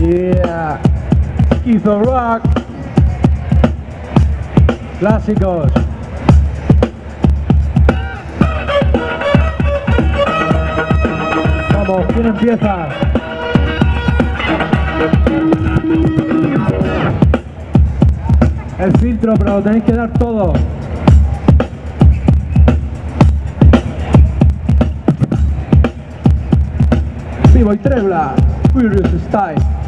Yeah. Schizo Rock. Clásicos. Vamos, ¿quién empieza? El filtro, pero lo tenéis que dar todo. Vivo y Trebla, Furious Style.